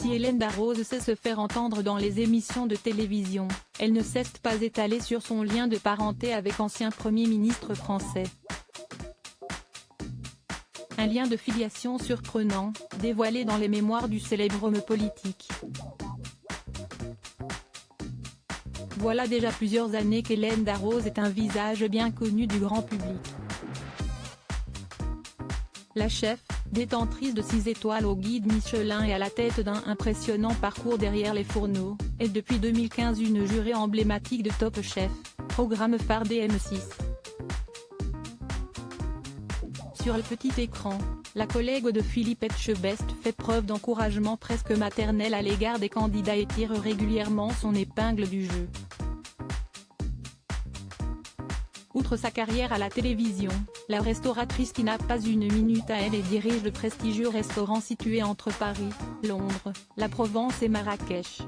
Si Hélène Darroze sait se faire entendre dans les émissions de télévision, elle ne cesse pas d'étaler sur son lien de parenté avec ancien Premier ministre français. Un lien de filiation surprenant, dévoilé dans les mémoires du célèbre homme politique. Voilà déjà plusieurs années qu'Hélène Darroze est un visage bien connu du grand public. La chef, détentrice de 6 étoiles au guide Michelin et à la tête d'un impressionnant parcours derrière les fourneaux, est depuis 2015 une jurée emblématique de Top Chef, programme phare des M6. Sur le petit écran, la collègue de Philippe Etchebest fait preuve d'encouragement presque maternel à l'égard des candidats et tire régulièrement son épingle du jeu. Outre sa carrière à la télévision, la restauratrice qui n'a pas une minute à elle et dirige le prestigieux restaurant situé entre Paris, Londres, la Provence et Marrakech.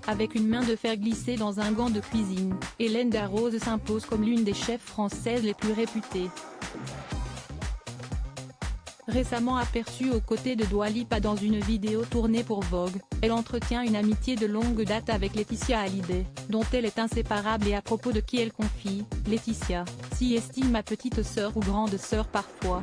Avec une main de fer glissée dans un gant de cuisine, Hélène Darroze s'impose comme l'une des chefs françaises les plus réputées. Récemment aperçue aux côtés de Dua Lipa dans une vidéo tournée pour Vogue, elle entretient une amitié de longue date avec Laetitia Hallyday, dont elle est inséparable et à propos de qui elle confie, Laetitia, s'y estime ma petite sœur ou grande sœur parfois.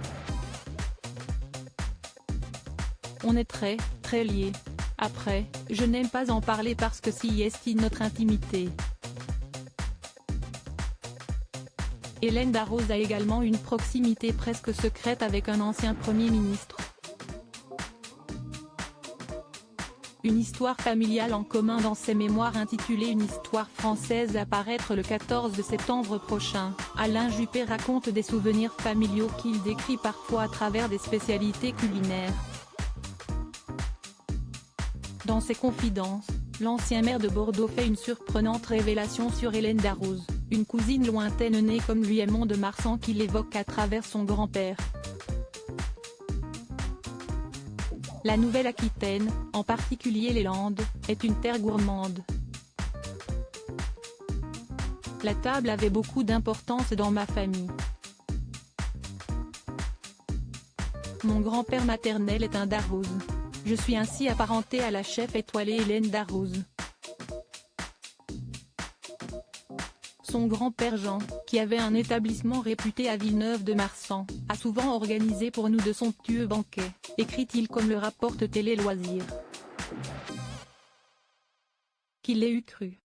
On est très, très liés. Après, je n'aime pas en parler parce que s'y estime notre intimité. Hélène Darroze a également une proximité presque secrète avec un ancien Premier ministre. Une histoire familiale en commun dans ses mémoires intitulées Une histoire française à paraître le 14 septembre prochain, Alain Juppé raconte des souvenirs familiaux qu'il décrit parfois à travers des spécialités culinaires. Dans ses confidences, l'ancien maire de Bordeaux fait une surprenante révélation sur Hélène Darroze, une cousine lointaine née comme lui et Mont-de-Marsan qu'il évoque à travers son grand-père. La Nouvelle-Aquitaine, en particulier les Landes, est une terre gourmande. La table avait beaucoup d'importance dans ma famille. Mon grand-père maternel est un Darroze. Je suis ainsi apparentée à la chef étoilée Hélène Darroze. Son grand-père Jean, qui avait un établissement réputé à Villeneuve-de-Marsan, a souvent organisé pour nous de somptueux banquets, écrit-il comme le rapporte Télé Loisirs. Qui l'ait eu cru.